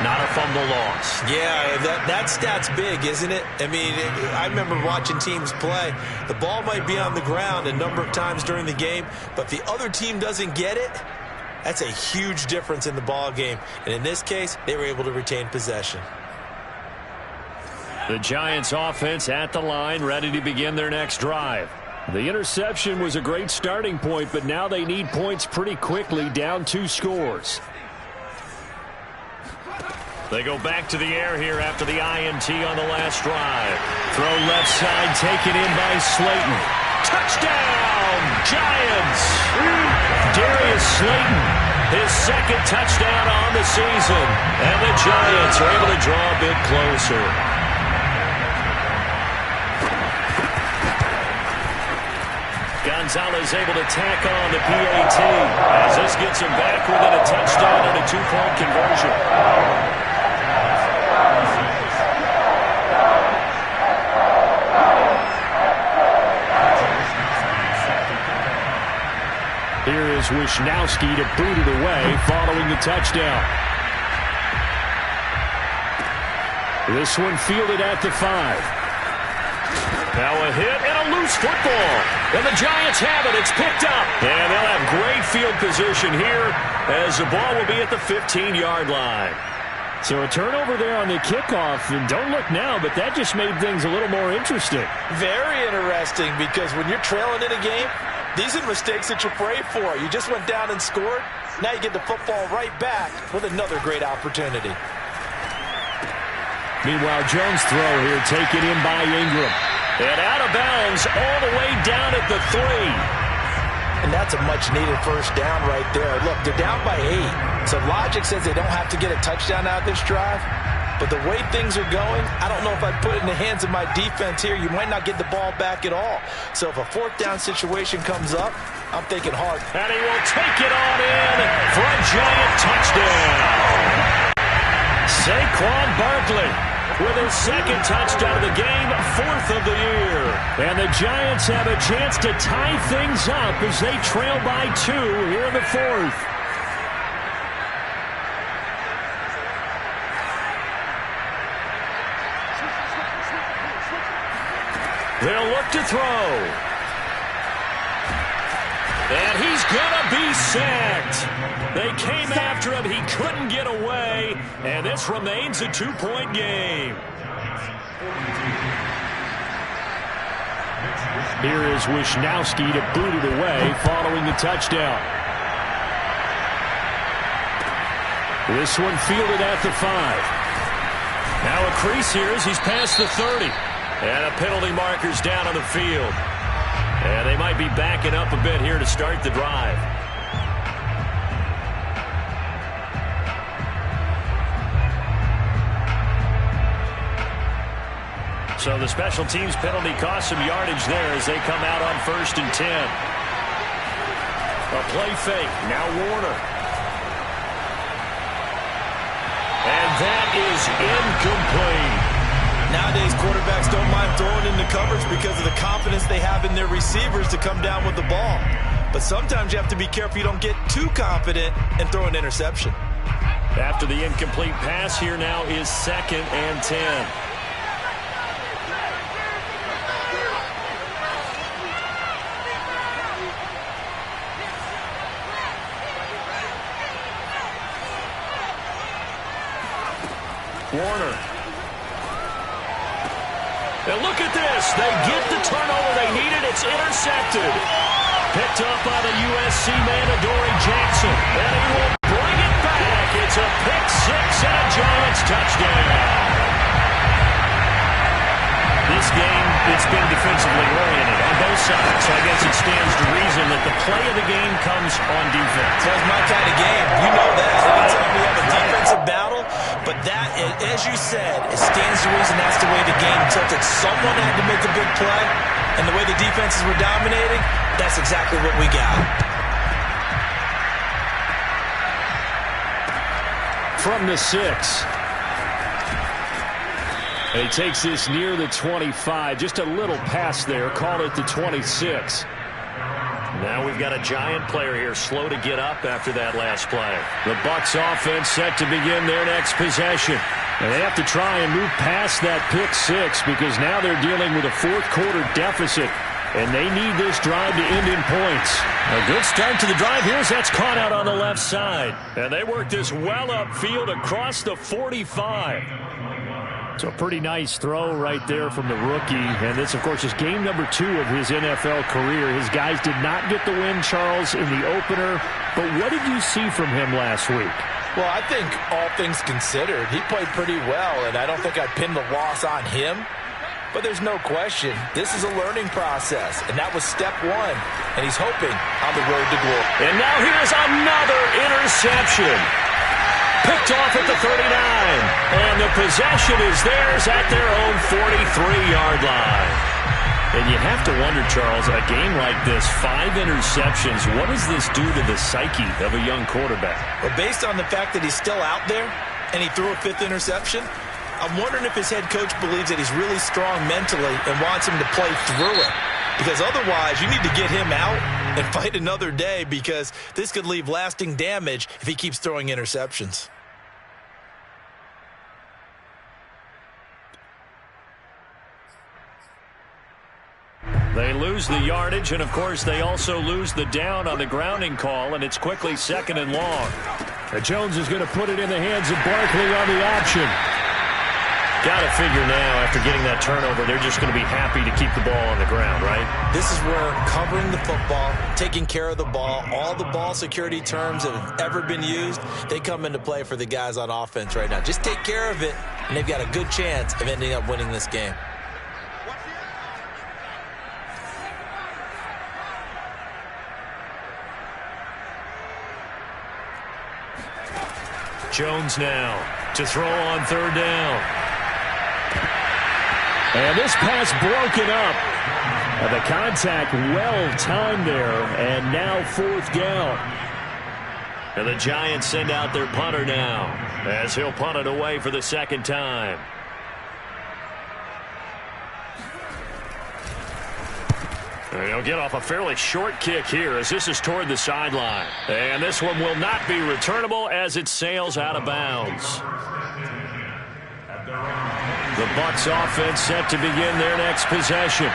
not a fumble loss. Yeah, that stat's big, isn't it? I mean, I remember watching teams play. The ball might be on the ground a number of times during the game, but if the other team doesn't get it, that's a huge difference in the ball game. And in this case, they were able to retain possession. The Giants offense at the line, ready to begin their next drive. The interception was a great starting point, but now they need points pretty quickly, down 2 scores. They go back to the air here after the INT on the last drive. Throw left side, taken in by Slayton. Touchdown, Giants! Darius Slayton, his second touchdown on the season. And the Giants are able to draw a bit closer. Gonzalez able to tack on the PAT as this gets him back within a touchdown and a 2-point conversion. Here is Wisnowski to boot it away following the touchdown. This one fielded at the 5. Now a hit and a loose football. And the Giants have it. It's picked up. And they'll have great field position here as the ball will be at the 15-yard line. So a turnover there on the kickoff. And don't look now, but that just made things a little more interesting. Very interesting because when you're trailing in a game, these are mistakes that you pray for. You just went down and scored. Now you get the football right back with another great opportunity. Meanwhile, Jones' throw here taken in by Ingram. And out of bounds all the way down at the 3. And that's a much-needed first down right there. Look, they're down by 8. So logic says they don't have to get a touchdown out of this drive. But the way things are going, I don't know if I'd put it in the hands of my defense here. You might not get the ball back at all. So if a 4th down situation comes up, I'm thinking hard. And he will take it on in for a Giant touchdown. Saquon Barkley with his second touchdown of the game, 4th of the year. And the Giants have a chance to tie things up as they trail by 2 here in the 4th. They'll look to throw. And he's going to be sacked. They came after him. He couldn't get away. And this remains a 2-point game. Here is Wisnowski to boot it away following the touchdown. This one fielded at the 5. Now a crease here as he's past the 30. And a penalty marker's down on the field. And they might be backing up a bit here to start the drive. So the special teams penalty cost some yardage there as they come out on 1st and 10. A play fake. Now Warner. And that is incomplete. Nowadays, quarterbacks don't mind throwing into coverage because of the confidence they have in their receivers to come down with the ball. But sometimes you have to be careful you don't get too confident and throw an interception. After the incomplete pass, here now is 2nd and 10. Warner. And look at this. They get the turnover they needed. It's intercepted. Picked up by the USC man, Adoree Jackson. And he will bring it back. It's a pick six and a Giants touchdown. This game, it's been defensively oriented on both sides. So I guess it stands to reason that the play of the game comes on defense. That's my kind of game. You know that. Anytime we have a defensive battle, but that, as you said, it stands to reason that's the way the game tilted. Someone had to make a big play, and the way the defenses were dominating, that's exactly what we got. From the 6. He takes this near the 25. Just a little pass there. Call it the 26. Now we've got a Giant player here slow to get up after that last play. The Bucs offense set to begin their next possession. And they have to try and move past that pick six because now they're dealing with a fourth quarter deficit. And they need this drive to end in points. A good start to the drive. Here's that's caught out on the left side. And they work this well upfield across the 45. So a pretty nice throw right there from the rookie. And this, of course, is game number 2 of his NFL career. His guys did not get the win, Charles, in the opener. But what did you see from him last week? Well, I think all things considered, he played pretty well, and I don't think I'd pin the loss on him. But there's no question, this is a learning process, and that was step 1. And he's hoping on the road to glory. And now here's another interception. Picked off at the 39. And the possession is theirs at their own 43-yard line. And you have to wonder, Charles, a game like this, 5 interceptions, what does this do to the psyche of a young quarterback? Well, based on the fact that he's still out there and he threw a 5th interception, I'm wondering if his head coach believes that he's really strong mentally and wants him to play through it. Because otherwise, you need to get him out and fight another day because this could leave lasting damage if he keeps throwing interceptions. They lose the yardage, and, of course, they also lose the down on the grounding call, and it's quickly 2nd and long. And Jones is going to put it in the hands of Barkley on the option. Got to figure now, after getting that turnover, they're just going to be happy to keep the ball on the ground, right? This is where covering the football, taking care of the ball, all the ball security terms that have ever been used, they come into play for the guys on offense right now. Just take care of it, and they've got a good chance of ending up winning this game. Jones now to throw on 3rd down. And this pass broken up. And the contact well timed there. And now 4th down. And the Giants send out their punter now as he'll punt it away for the 2nd time. And he'll get off a fairly short kick here as this is toward the sideline. And this one will not be returnable as it sails out of bounds. The Bucs offense set to begin their next possession.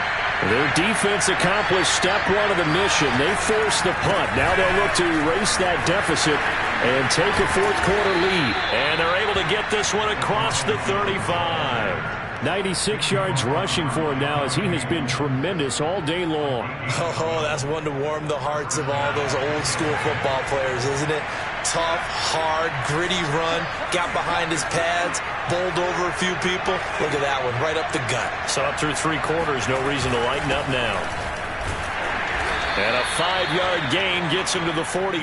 Their defense accomplished step 1 of the mission. They forced the punt. Now they'll look to erase that deficit and take a 4th quarter lead. And they're able to get this one across the 35. 96 yards rushing for him now as he has been tremendous all day long. Oh, that's one to warm the hearts of all those old school football players, isn't it? Tough, hard, gritty run, got behind his pads, bowled over a few people. Look at that one, right up the gut. So up through 3 quarters, no reason to lighten up now. And a 5-yard gain gets him to the 42.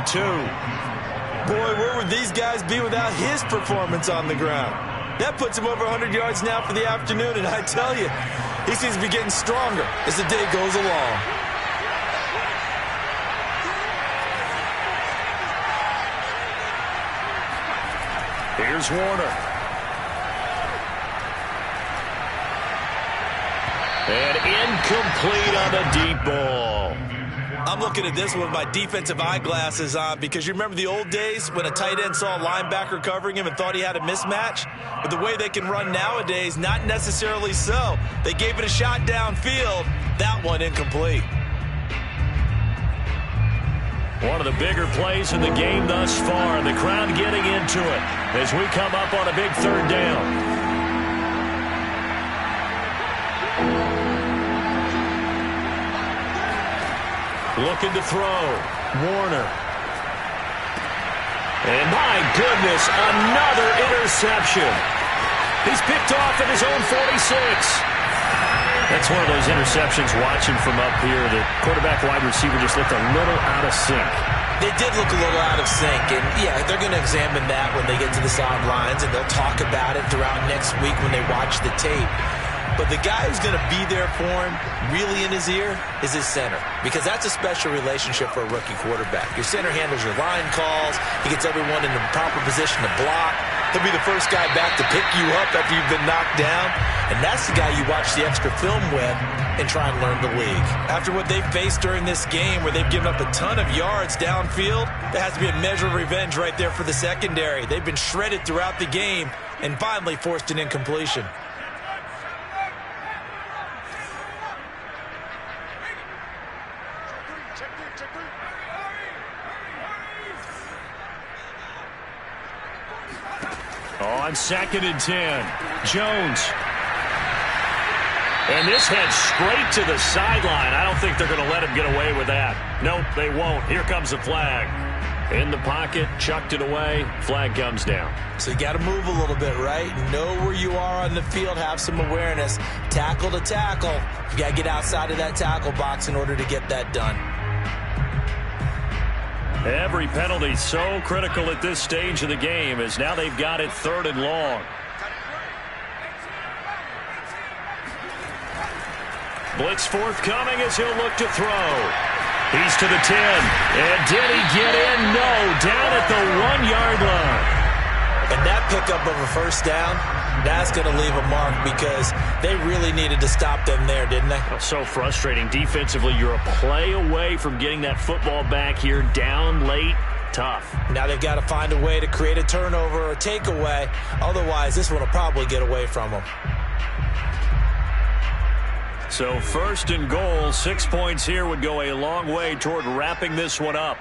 Boy, where would these guys be without his performance on the ground? That puts him over 100 yards now for the afternoon, and I tell you, he seems to be getting stronger as the day goes along. Here's Warner. And incomplete on the deep ball. I'm looking at this with my defensive eyeglasses on because you remember the old days when a tight end saw a linebacker covering him and thought he had a mismatch? But the way they can run nowadays, not necessarily so. They gave it a shot downfield. That one incomplete. One of the bigger plays in the game thus far. The crowd getting into it as we come up on a big third down. Looking to throw. Warner. And my goodness, another interception. He's picked off at his own 46. That's one of those interceptions watching from up here. The quarterback wide receiver just looked a little out of sync. They did look a little out of sync, and yeah, they're going to examine that when they get to the sidelines, and they'll talk about it throughout next week when they watch the tape. But the guy who's going to be there for him, really in his ear, is his center. Because that's a special relationship for a rookie quarterback. Your center handles your line calls. He gets everyone in the proper position to block. He'll be the first guy back to pick you up after you've been knocked down. And that's the guy you watch the extra film with and try and learn the league. After what they've faced during this game where they've given up a ton of yards downfield, there has to be a measure of revenge right there for the secondary. They've been shredded throughout the game and finally forced an incompletion. On 2nd and 10, Jones. And this heads straight to the sideline. I don't think they're going to let him get away with that. Nope, they won't. Here comes the flag. In the pocket, chucked it away. Flag comes down. So you got to move a little bit, right? Know where you are on the field. Have some awareness. Tackle to tackle. You got to get outside of that tackle box in order to get that done. Every penalty so critical at this stage of the game as now they've got it 3rd and long. Blitz forthcoming as he'll look to throw. He's to the 10. And did he get in? No. Down at the 1-yard line. And that pickup of a first down, that's going to leave a mark because they really needed to stop them there, didn't they? Oh, so frustrating. Defensively, you're a play away from getting that football back here. Down late. Tough. Now they've got to find a way to create a turnover or a takeaway. Otherwise, this one will probably get away from them. So 1st and goal, 6 points here would go a long way toward wrapping this one up.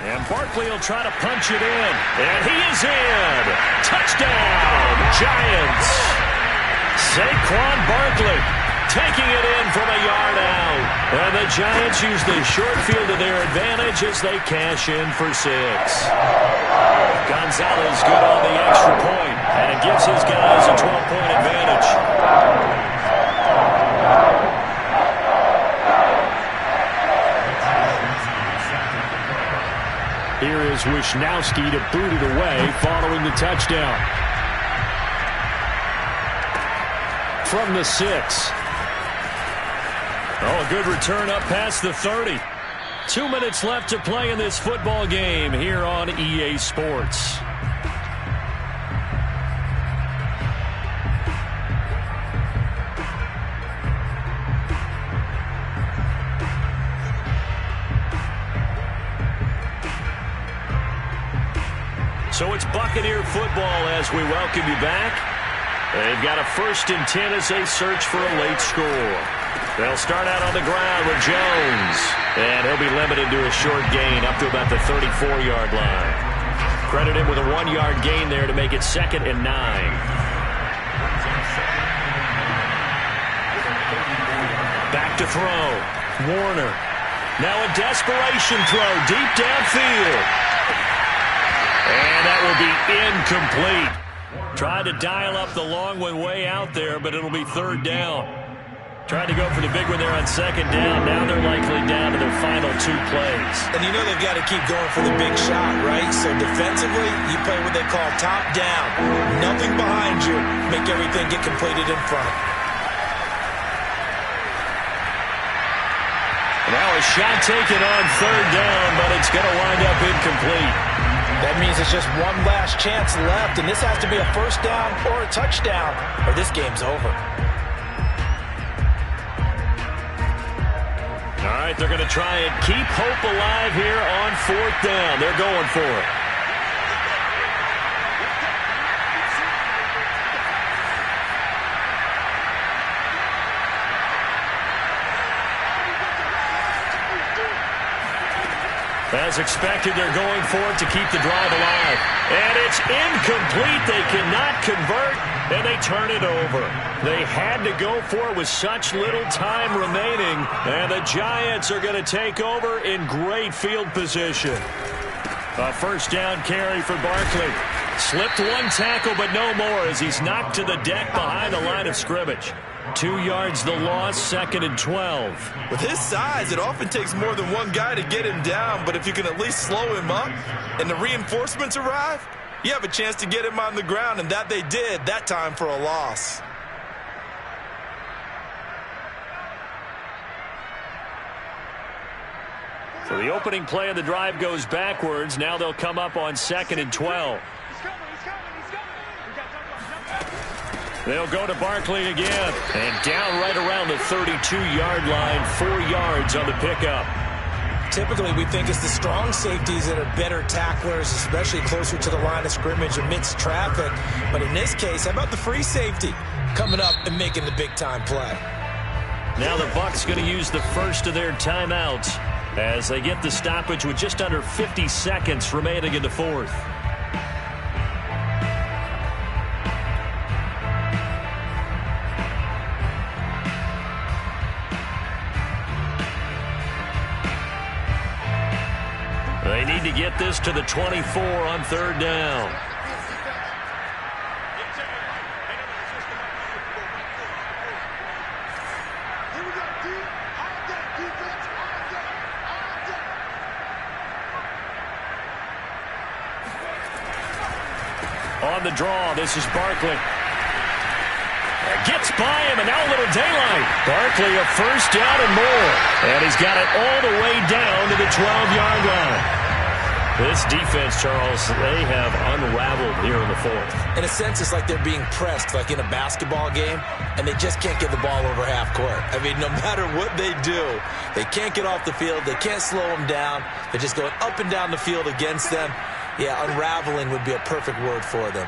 And Barkley will try to punch it in. And he is in. Touchdown, Giants. Saquon Barkley taking it in from a yard out. And the Giants use the short field to their advantage as they cash in for 6. Gonzalez good on the extra point, and it gives his guys a 12-point advantage. Here is Wisnowski to boot it away following the touchdown. From the 6. Oh, a good return up past the 30. 2 minutes left to play in this football game here on EA Sports. So it's Buccaneer football as we welcome you back. They've got a 1st and 10 as they search for a late score. They'll start out on the ground with Jones. And he'll be limited to a short gain up to about the 34-yard line. Credit him with a 1-yard gain there to make it 2nd and 9. Back to throw. Warner. Now a desperation throw deep downfield. And that will be incomplete. Tried to dial up the long one way out there, but it'll be 3rd down. Tried to go for the big one there on 2nd down. Now they're likely down to their final 2 plays. And you know they've got to keep going for the big shot, right? So defensively, you play what they call top down. Nothing behind you. Make everything get completed in front. Now a shot taken on third down, but it's going to wind up incomplete. That means it's just one last chance left, and this has to be a first down or a touchdown, or this game's over. All right, they're going to try and keep hope alive here on fourth down. They're going for it. As expected, they're going for it to keep the drive alive. And it's incomplete. They cannot convert, and they turn it over. They had to go for it with such little time remaining, and the Giants are going to take over in great field position. A first down carry for Barkley. Slipped one tackle, but no more as he's knocked to the deck behind the line of scrimmage. 2 yards the loss, 2nd and 12. With his size, it often takes more than one guy to get him down, but if you can at least slow him up and the reinforcements arrive, you have a chance to get him on the ground, and that they did, that time for a loss. So the opening play of the drive goes backwards. Now they'll come up on 2nd and 12. They'll go to Barkley again. And down right around the 32-yard line, 4 yards on the pickup. Typically, we think it's the strong safeties that are better tacklers, especially closer to the line of scrimmage amidst traffic. But in this case, how about the free safety coming up and making the big-time play? Now the Bucs going to use the first of their timeouts as they get the stoppage with just under 50 seconds remaining in the fourth. They need to get this to the 24 on third down. On the draw, this is Barkley. Gets by him, and now a little daylight. Barkley a first down and more. And he's got it all the way down to the 12-yard line. This defense, Charles, they have unraveled here in the fourth. In a sense, it's like they're being pressed, like in a basketball game, and they just can't get the ball over half court. I mean, no matter what they do, they can't get off the field. They can't slow them down. They're just going up and down the field against them. Yeah, unraveling would be a perfect word for them.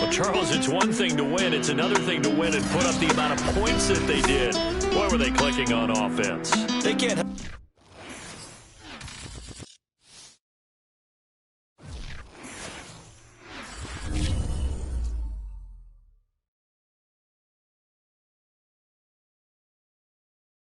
Charles, it's one thing to win. It's another thing to win and put up the amount of points that they did. What were they clicking on offense? They can't